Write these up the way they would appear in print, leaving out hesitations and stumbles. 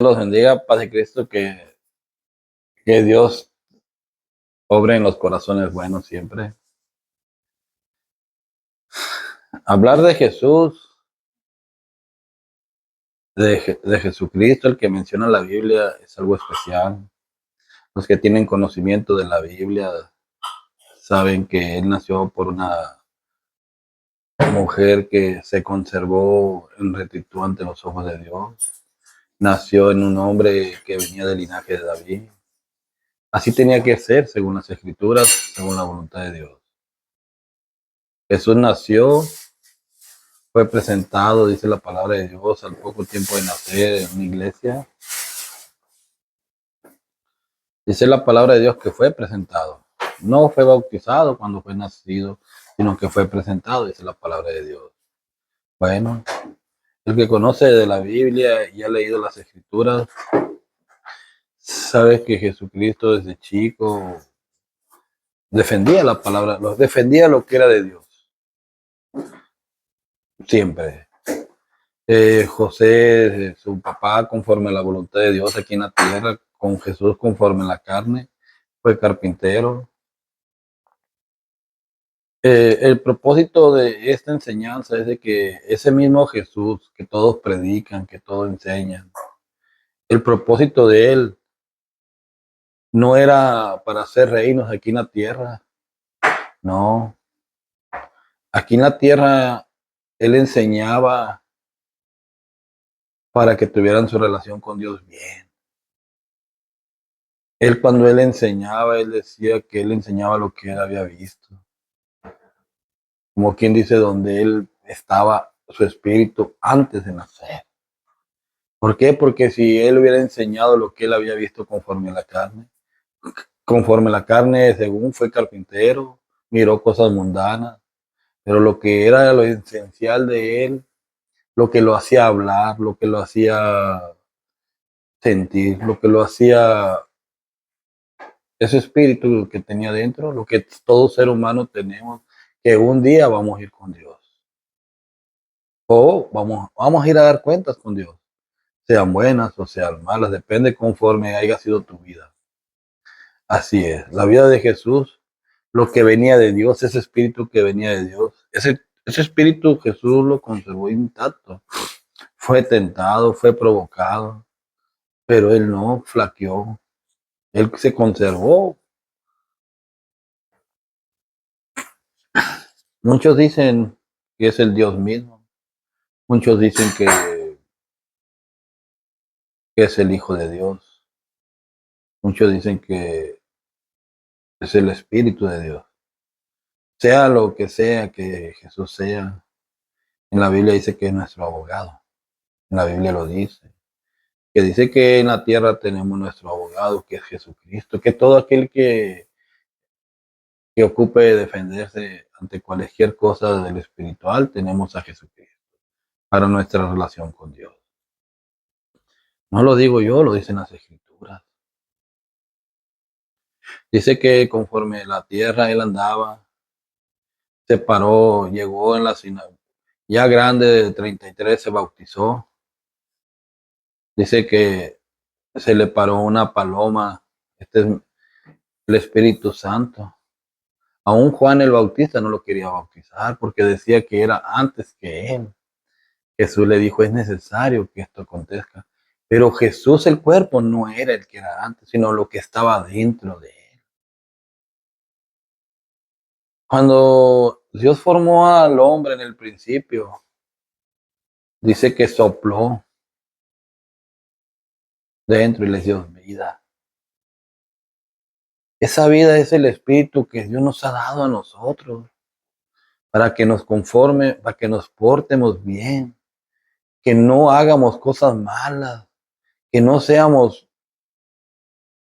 Los bendiga, Paz de Cristo, que Dios obre en los corazones buenos siempre. Hablar de Jesús, de Jesucristo, el que menciona la Biblia, es algo especial. Los que tienen conocimiento de la Biblia saben que Él nació por una mujer que se conservó en rectitud ante los ojos de Dios. Nació en un hombre que venía del linaje de David. Así tenía que ser, según las Escrituras, según la voluntad de Dios. Jesús nació, fue presentado, dice la palabra de Dios, al poco tiempo de nacer en una iglesia. Dice la palabra de Dios que fue presentado. No fue bautizado cuando fue nacido, sino que fue presentado, dice la palabra de Dios. Bueno, el que conoce de la Biblia y ha leído las Escrituras, sabe que Jesucristo desde chico defendía la palabra, defendía lo que era de Dios. Siempre. José, su papá, conforme a la voluntad de Dios aquí en la tierra, con Jesús conforme a la carne, fue carpintero. El propósito de esta enseñanza es de que ese mismo Jesús que todos predican, que todos enseñan, el propósito de él no era para hacer reinos aquí en la tierra, no. Aquí en la tierra él enseñaba para que tuvieran su relación con Dios bien. Él cuando él enseñaba, él decía que él enseñaba lo que él había visto. Como quien dice, donde él estaba su espíritu antes de nacer. ¿Por qué? Porque si él hubiera enseñado lo que él había visto conforme a la carne, según fue carpintero, miró cosas mundanas, pero lo que era lo esencial de él, lo que lo hacía hablar, lo que lo hacía sentir, lo que lo hacía ese espíritu que tenía dentro, lo que todo ser humano tenemos, que un día vamos a ir con Dios. O vamos a ir a dar cuentas con Dios, sean buenas o sean malas, depende conforme haya sido tu vida. Así es, la vida de Jesús, lo que venía de Dios, ese espíritu que venía de Dios, ese espíritu Jesús lo conservó intacto. Fue tentado, fue provocado, pero él no flaqueó, él se conservó. Muchos dicen que es el Dios mismo, muchos dicen que es el Hijo de Dios, muchos dicen que es el Espíritu de Dios. Sea lo que sea que Jesús sea, en la Biblia dice que es nuestro abogado. En la Biblia lo dice. Que dice que en la tierra tenemos nuestro abogado, que es Jesucristo. Que todo aquel que ocupe defenderse ante cualquier cosa del espiritual, tenemos a Jesucristo para nuestra relación con Dios. No lo digo yo, lo dicen las Escrituras. Dice que conforme la tierra él andaba, se paró, llegó en la sinagoga, ya grande de 33 se bautizó. Dice que se le paró una paloma, este es el Espíritu Santo. Aún Juan el Bautista no lo quería bautizar porque decía que era antes que él. Jesús le dijo, es necesario que esto acontezca. Pero Jesús, el cuerpo, no era el que era antes, sino lo que estaba dentro de él. Cuando Dios formó al hombre en el principio, dice que sopló dentro y les dio vida. Esa vida es el espíritu que Dios nos ha dado a nosotros para que nos conforme, para que nos portemos bien, que no hagamos cosas malas, que no seamos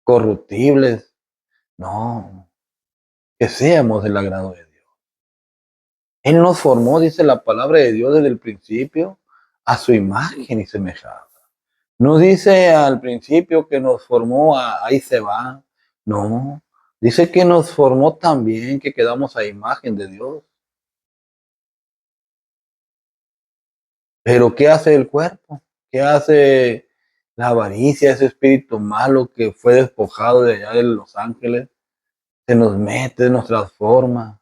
corruptibles, no, que seamos del agrado de Dios. Él nos formó, dice la palabra de Dios desde el principio, a su imagen y semejanza. No dice al principio que nos formó, ahí se va, no, dice que nos formó también, que quedamos a imagen de Dios. Pero ¿qué hace el cuerpo? ¿Qué hace La avaricia, ese espíritu malo que fue despojado de allá de los ángeles, se nos mete, nos transforma.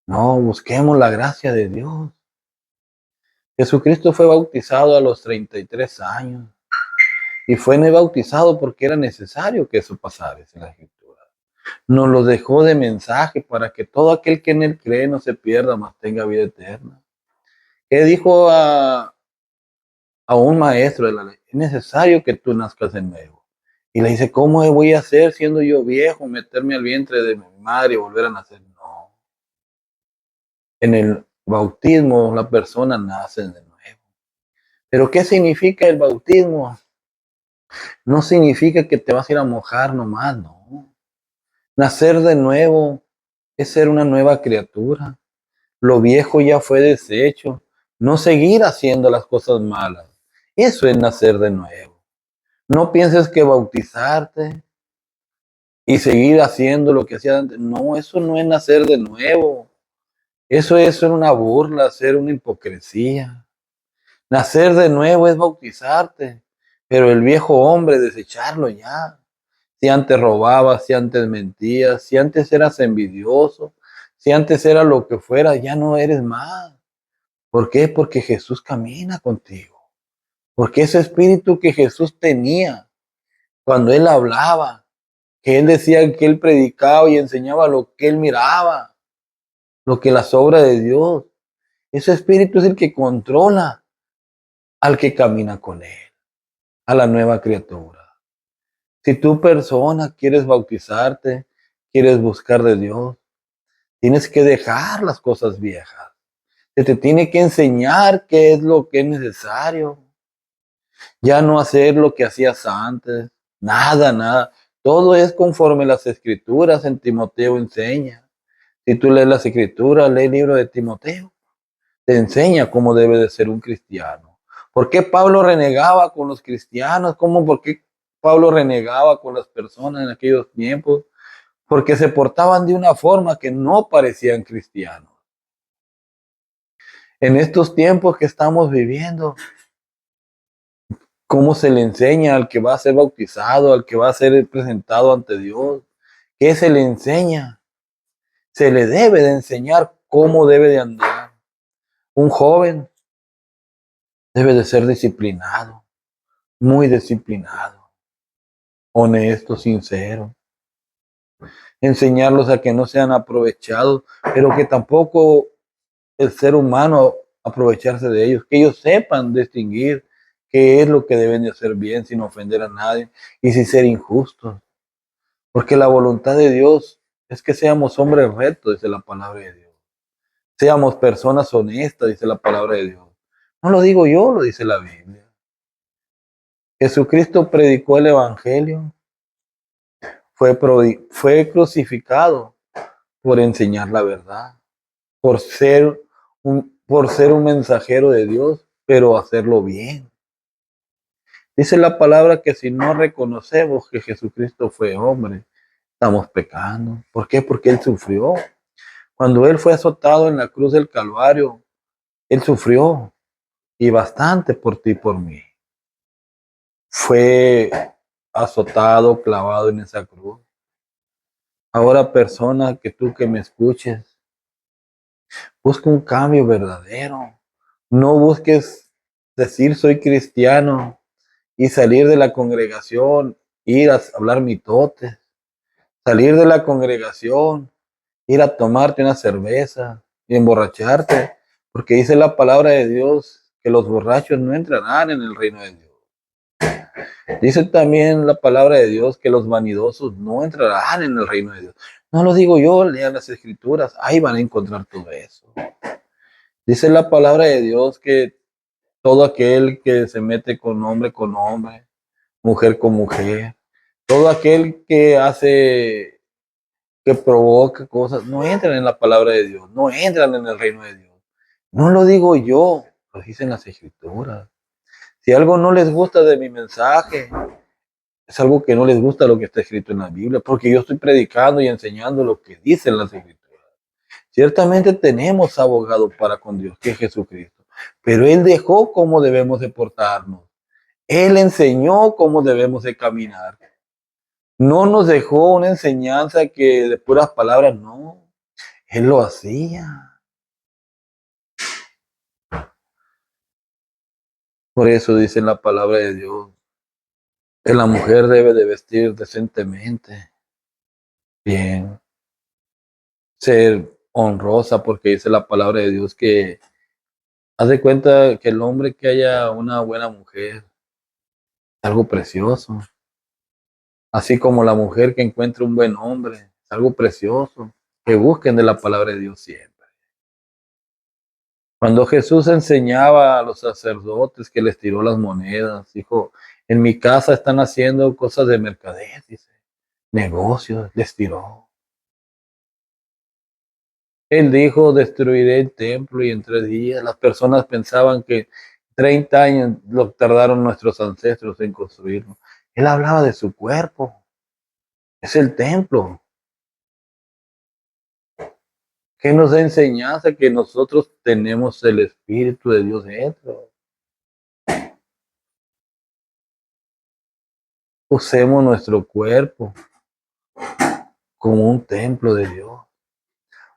No, busquemos la gracia de Dios. Jesucristo fue bautizado a los 33 años y fue bautizado porque era necesario que eso pasara en la Escritura. Nos lo dejó de mensaje para que todo aquel que en él cree no se pierda, mas tenga vida eterna. ¿Qué dijo a un maestro de la ley? Es necesario que tú nazcas de nuevo. Y le dice, ¿cómo voy a hacer siendo yo viejo, meterme al vientre de mi madre y volver a nacer? No. En el bautismo la persona nace de nuevo. ¿Pero qué significa el bautismo? No significa que te vas a ir a mojar nomás, no. Nacer de nuevo es ser una nueva criatura. Lo viejo ya fue deshecho. No seguir haciendo las cosas malas. Eso es nacer de nuevo. No pienses que bautizarte y seguir haciendo lo que hacía antes. No, eso no es nacer de nuevo. Eso es ser una burla, ser una hipocresía. Nacer de nuevo es bautizarte, pero el viejo hombre desecharlo ya. Si antes robabas, si antes mentías, si antes eras envidioso, si antes era lo que fuera, ya no eres más. ¿Por qué? Porque Jesús camina contigo. Porque ese espíritu que Jesús tenía cuando Él hablaba, que Él decía que Él predicaba y enseñaba lo que Él miraba, lo que las obras de Dios, ese espíritu es el que controla al que camina con Él, a la nueva criatura. Si tú persona quieres bautizarte, quieres buscar de Dios, tienes que dejar las cosas viejas. Se te tiene que enseñar qué es lo que es necesario. Ya no hacer lo que hacías antes. Nada, nada. Todo es conforme las escrituras en Timoteo enseña. Si tú lees las escrituras, lee el libro de Timoteo. Te enseña cómo debe de ser un cristiano. ¿Por qué Pablo renegaba con los cristianos? ¿Por qué Pablo renegaba con las personas en aquellos tiempos? Porque se portaban de una forma que no parecían cristianos. En estos tiempos que estamos viviendo, ¿cómo se le enseña al que va a ser bautizado, al que va a ser presentado ante Dios? ¿Qué se le enseña? Se le debe de enseñar cómo debe de andar. Un joven debe de ser disciplinado, muy disciplinado, honesto, sincero. Enseñarlos a que no sean aprovechados, pero que tampoco el ser humano aprovecharse de ellos, que ellos sepan distinguir qué es lo que deben de hacer bien sin ofender a nadie y sin ser injustos. Porque la voluntad de Dios es que seamos hombres rectos, dice la palabra de Dios. Seamos personas honestas, dice la palabra de Dios. No lo digo yo, lo dice la Biblia. Jesucristo predicó el Evangelio, fue crucificado por enseñar la verdad, por ser un mensajero de Dios, pero hacerlo bien. Dice la palabra que si no reconocemos que Jesucristo fue hombre, estamos pecando. ¿Por qué? Porque Él sufrió. Cuando Él fue azotado en la cruz del Calvario, Él sufrió y bastante por ti y por mí. Fue azotado, clavado en esa cruz. Ahora, persona que tú que me escuches, busca un cambio verdadero. No busques decir soy cristiano y salir de la congregación, ir a hablar mitotes, salir de la congregación, ir a tomarte una cerveza y emborracharte, porque dice la palabra de Dios que los borrachos no entrarán en el reino de Dios. Dice también la palabra de Dios que los vanidosos no entrarán en el reino de Dios. No lo digo yo, lean las escrituras, ahí van a encontrar todo eso. Dice la palabra de Dios que todo aquel que se mete con hombre, mujer con mujer, todo aquel que hace, que provoca cosas, no entran en la palabra de Dios, no entran en el reino de Dios. No lo digo yo, lo dicen las escrituras. Si algo no les gusta de mi mensaje, es algo que no les gusta lo que está escrito en la Biblia, porque yo estoy predicando y enseñando lo que dicen las escrituras. Ciertamente tenemos abogado para con Dios, que es Jesucristo. pero Él dejó cómo debemos de portarnos. Él enseñó cómo debemos de caminar. No nos dejó una enseñanza que de puras palabras, no. Él lo hacía. Por eso dice la palabra de Dios que la mujer debe de vestir decentemente, bien, ser honrosa, porque dice la palabra de Dios que haz de cuenta que el hombre que haya una buena mujer es algo precioso, así como la mujer que encuentre un buen hombre es algo precioso, que busquen de la palabra de Dios siempre. Cuando Jesús enseñaba a los sacerdotes que les tiró las monedas, dijo, en mi casa están haciendo cosas de mercader, dice, negocios, les tiró. Él dijo, destruiré el templo y en 3 días. Las personas pensaban que 30 años lo tardaron nuestros ancestros en construirlo. Él hablaba de su cuerpo, es el templo. Que nos da enseñanza que nosotros tenemos el Espíritu de Dios dentro. Usemos nuestro cuerpo como un templo de Dios.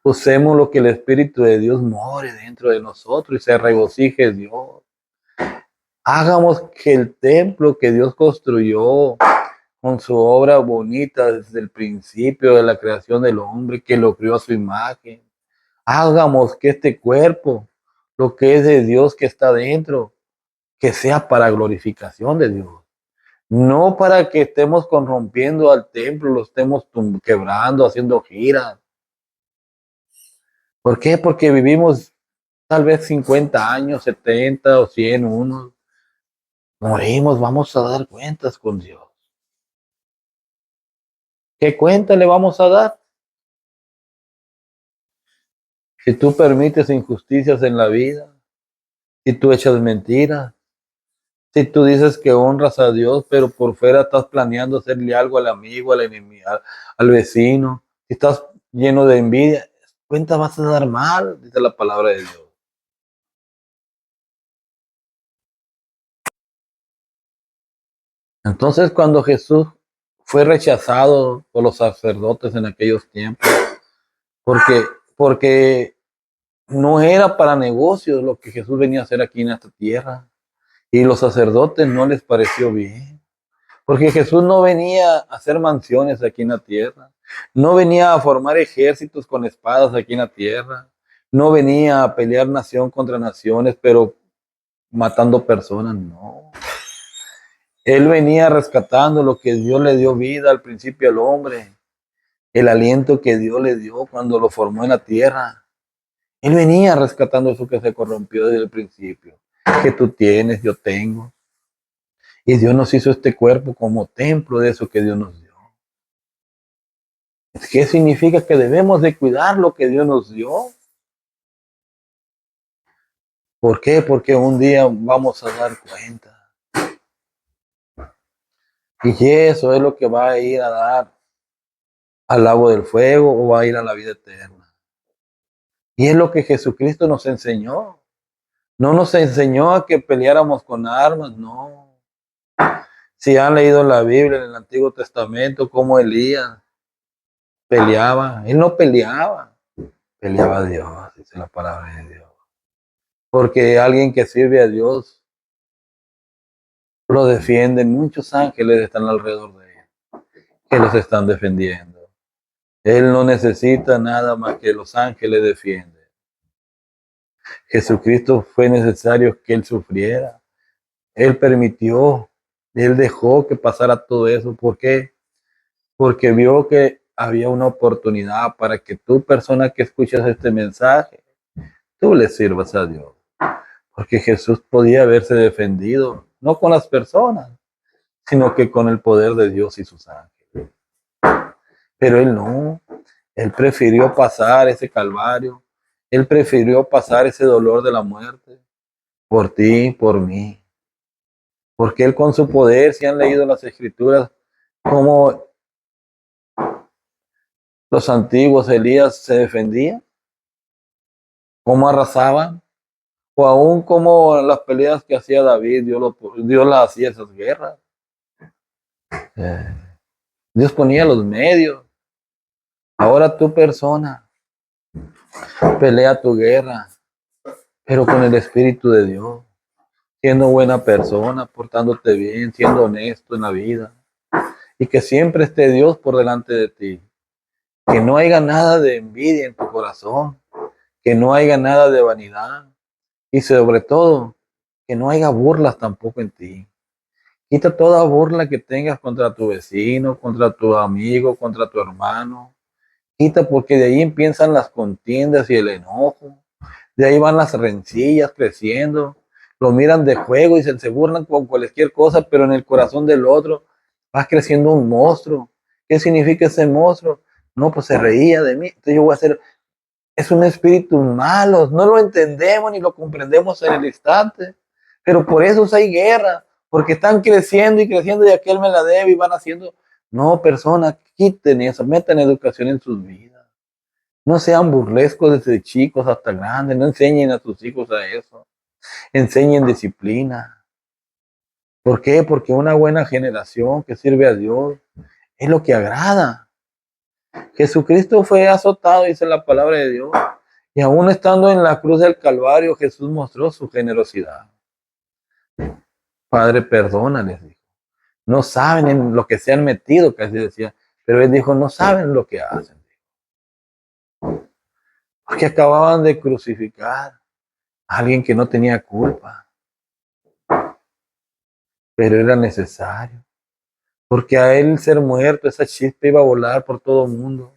Usemos lo que el Espíritu de Dios more dentro de nosotros y se regocije Dios. Hagamos que el templo que Dios construyó con su obra bonita desde el principio de la creación del hombre, que lo crió a su imagen. Hagamos que este cuerpo, lo que es de Dios que está dentro, que sea para glorificación de Dios. No para que estemos corrompiendo al templo, lo estemos quebrando, haciendo giras. ¿Por qué? Porque vivimos tal vez 50 años, 70 o 100 unos. Morimos, vamos a dar cuentas con Dios. ¿Qué cuenta le vamos a dar? Si tú permites injusticias en la vida, si tú echas mentiras, si tú dices que honras a Dios, pero por fuera estás planeando hacerle algo al amigo, al enemigo, al vecino, si estás lleno de envidia, cuenta vas a dar mal, dice la palabra de Dios. Entonces, cuando Jesús fue rechazado por los sacerdotes en aquellos tiempos, porque, porque no era para negocios lo que Jesús venía a hacer aquí en esta tierra, y los sacerdotes no les pareció bien. Porque Jesús no venía a hacer mansiones aquí en la tierra, no venía a formar ejércitos con espadas aquí en la tierra, no venía a pelear nación contra naciones, pero matando personas, no. Él venía rescatando lo que Dios le dio vida al principio al hombre, el aliento que Dios le dio cuando lo formó en la tierra. Él venía rescatando eso que se corrompió desde el principio, que tú tienes, yo tengo. Y Dios nos hizo este cuerpo como templo de eso que Dios nos dio. ¿Qué significa? Que debemos de cuidar lo que Dios nos dio. ¿Por qué? Porque un día vamos a dar cuenta. Y eso es lo que va a ir a dar al lago del fuego o va a ir a la vida eterna. Y es lo que Jesucristo nos enseñó. No nos enseñó a que peleáramos con armas, no. Si han leído la Biblia en el Antiguo Testamento, cómo Elías peleaba, él no peleaba, peleaba a Dios, dice la palabra de Dios. Porque alguien que sirve a Dios lo defienden, muchos ángeles están alrededor de él, que los están defendiendo. Él no necesita nada más que los ángeles defienden. Jesucristo fue necesario que él sufriera. Él permitió, él dejó que pasara todo eso. ¿Por qué? Porque vio que había una oportunidad para que tú, persona que escuchas este mensaje, tú le sirvas a Dios. Porque Jesús podía haberse defendido, no con las personas, sino que con el poder de Dios y sus ángeles. Pero él no, él prefirió pasar ese calvario, él prefirió pasar ese dolor de la muerte por ti, por mí. Porque él con su poder, si han leído las escrituras, cómo los antiguos Elías se defendían, cómo arrasaban, O aún como las peleas que hacía David, Dios las hacía esas guerras. Eh, Dios ponía los medios. Ahora tu persona pelea tu guerra, pero con el Espíritu de Dios, siendo buena persona, portándote bien, siendo honesto en la vida, y que siempre esté Dios por delante de ti. Que no haya nada de envidia en tu corazón, que no haya nada de vanidad, y sobre todo, que no haya burlas tampoco en ti. Quita toda burla que tengas contra tu vecino, contra tu amigo, contra tu hermano. Quita, porque de ahí empiezan las contiendas y el enojo. De ahí van las rencillas creciendo. Lo miran de juego y se burlan con cualquier cosa, pero en el corazón del otro va creciendo un monstruo. ¿Qué significa ese monstruo? No, pues se reía de mí. Entonces yo voy a hacer, es un espíritu malo. No lo entendemos ni lo comprendemos en el instante. Pero por eso hay guerra, porque están creciendo y creciendo y aquel me la debe y van haciendo. No, personas, quiten eso, metan educación en sus vidas. No sean burlescos desde chicos hasta grandes, no enseñen a sus hijos a eso. Enseñen disciplina. ¿Por qué? Porque una buena generación que sirve a Dios es lo que agrada. Jesucristo fue azotado, dice la palabra de Dios, y aún estando en la cruz del Calvario, Jesús mostró su generosidad. Padre, perdónales, dijo. No saben en lo que se han metido, casi decía, pero él dijo, no saben lo que hacen. Porque acababan de crucificar a alguien que no tenía culpa, pero era necesario. Porque a él ser muerto, esa chispa iba a volar por todo el mundo.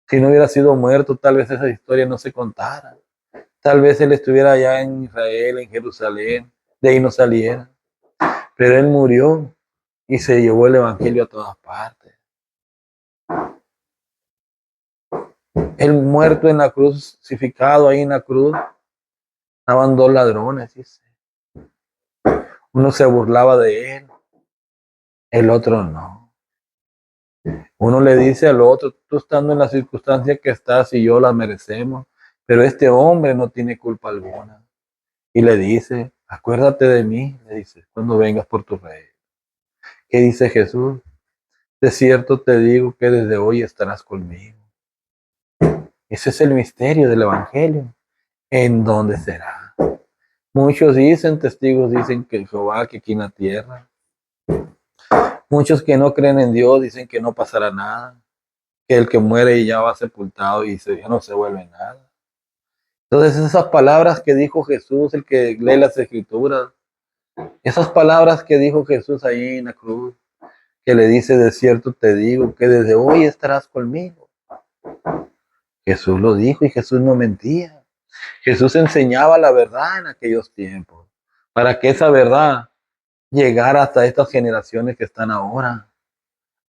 Si no hubiera sido muerto, tal vez esa historia no se contara. Tal vez él estuviera allá en Israel, en Jerusalén, de ahí no saliera. Pero él murió y se llevó el evangelio a todas partes. Él muerto en la cruz, crucificado ahí en la cruz, estaban dos ladrones, dice. Uno se burlaba de él, el otro no. Uno le dice al otro, tú estando en la circunstancia que estás y yo la merecemos, pero este hombre no tiene culpa alguna. Y le dice, acuérdate de mí, le dice, cuando vengas por tu rey. ¿Qué dice Jesús? De cierto te digo que desde hoy estarás conmigo. Ese es el misterio del Evangelio. ¿En dónde será? Muchos dicen, testigos dicen que Jehová, que aquí en la tierra. Muchos que no creen en Dios dicen que no pasará nada, que el que muere ya va sepultado y ya no se vuelve nada. Entonces esas palabras que dijo Jesús, el que lee las escrituras, esas palabras que dijo Jesús ahí en la cruz, que le dice, de cierto te digo que desde hoy estarás conmigo. Jesús lo dijo y Jesús no mentía. Jesús enseñaba la verdad en aquellos tiempos, para que esa verdad llegara hasta estas generaciones que están ahora,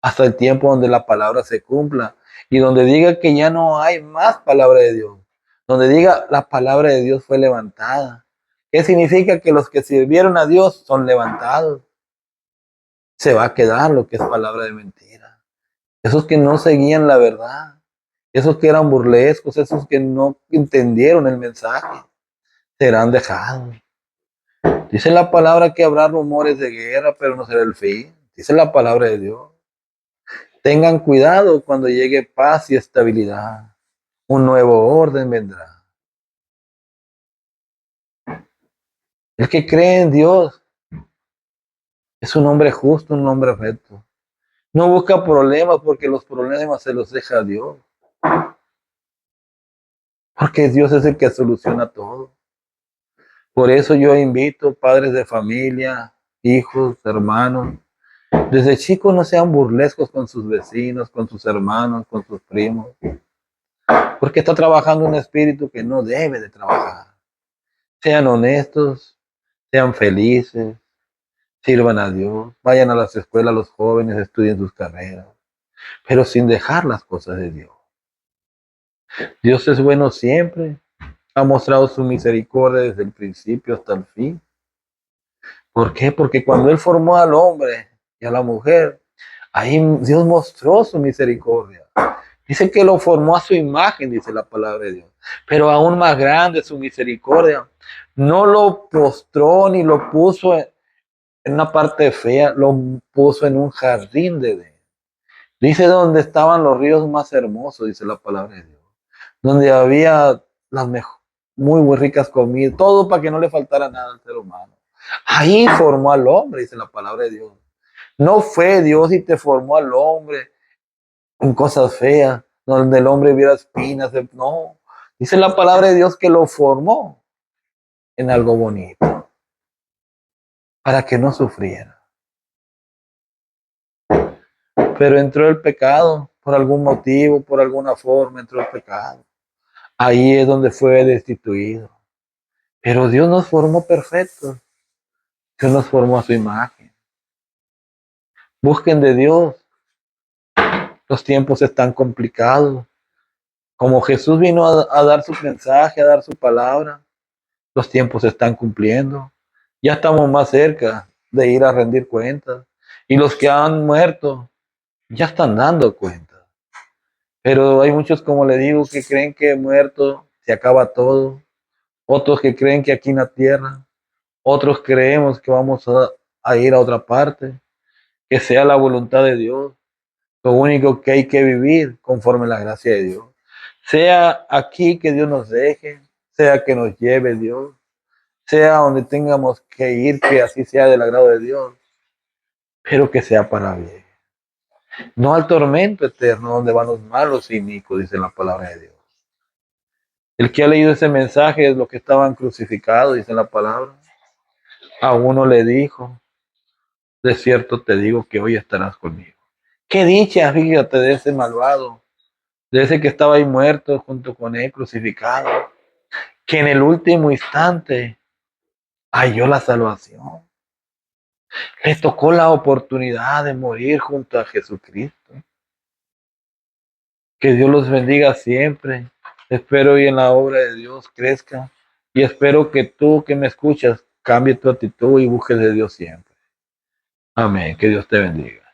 hasta el tiempo donde la palabra se cumpla y donde diga que ya no hay más palabra de Dios, donde diga la palabra de Dios fue levantada. ¿Qué significa? Que los que sirvieron a Dios son levantados. Se va a quedar lo que es palabra de mentira. Esos que no seguían la verdad, esos que eran burlescos, esos que no entendieron el mensaje, serán dejados. Dice la palabra que habrá rumores de guerra, pero no será el fin. Dice la palabra de Dios. Tengan cuidado cuando llegue paz y estabilidad. Un nuevo orden vendrá. El que cree en Dios es un hombre justo, un hombre recto. No busca problemas porque los problemas se los deja a Dios. Porque Dios es el que soluciona todo. Por eso yo invito padres de familia, hijos, hermanos. Desde chicos no sean burlescos con sus vecinos, con sus hermanos, con sus primos. Porque está trabajando un espíritu que no debe de trabajar. Sean honestos, sean felices, sirvan a Dios, vayan a las escuelas los jóvenes, estudien sus carreras, pero sin dejar las cosas de Dios. Dios es bueno siempre, ha mostrado su misericordia desde el principio hasta el fin. ¿Por qué? Porque cuando Él formó al hombre y a la mujer, ahí Dios mostró su misericordia. Dice que lo formó a su imagen, dice la palabra de Dios. Pero aún más grande su misericordia. No lo postró ni lo puso en una parte fea, lo puso en un jardín de Edén. Dice donde estaban los ríos más hermosos, dice la palabra de Dios. Donde había las muy, muy ricas comidas, todo para que no le faltara nada al ser humano. Ahí formó al hombre, dice la palabra de Dios. No fue Dios y te formó al hombre en cosas feas, donde el hombre viera espinas. No, dice la palabra de Dios que lo formó en algo bonito, para que no sufriera. Pero entró el pecado, por algún motivo, por alguna forma, entró el pecado. Ahí es donde fue destituido. Pero Dios nos formó perfectos. Dios nos formó a su imagen. Busquen de Dios. Los tiempos están complicados. Como Jesús vino a dar su mensaje, a dar su palabra, los tiempos se están cumpliendo. Ya estamos más cerca de ir a rendir cuentas. Y los que han muerto ya están dando cuentas. Pero hay muchos, como le digo, que creen que muerto se acaba todo. Otros que creen que aquí en la tierra. Otros creemos que vamos a ir a otra parte. Que sea la voluntad de Dios. Lo único que hay que vivir conforme a la gracia de Dios. Sea aquí que Dios nos deje, sea que nos lleve Dios, sea donde tengamos que ir, que así sea del agrado de Dios, pero que sea para bien. No al tormento eterno donde van los malos y inicuos, dice la palabra de Dios. El que ha leído ese mensaje es los que estaban crucificados, dice la palabra. A uno le dijo, de cierto te digo que hoy estarás conmigo. Qué dicha, fíjate, de ese malvado, de ese que estaba ahí muerto junto con él, crucificado, que en el último instante halló la salvación. Le tocó la oportunidad de morir junto a Jesucristo. Que Dios los bendiga siempre. Espero hoy en la obra de Dios crezca y espero que tú que me escuchas cambie tu actitud y busques de Dios siempre. Amén. Que Dios te bendiga.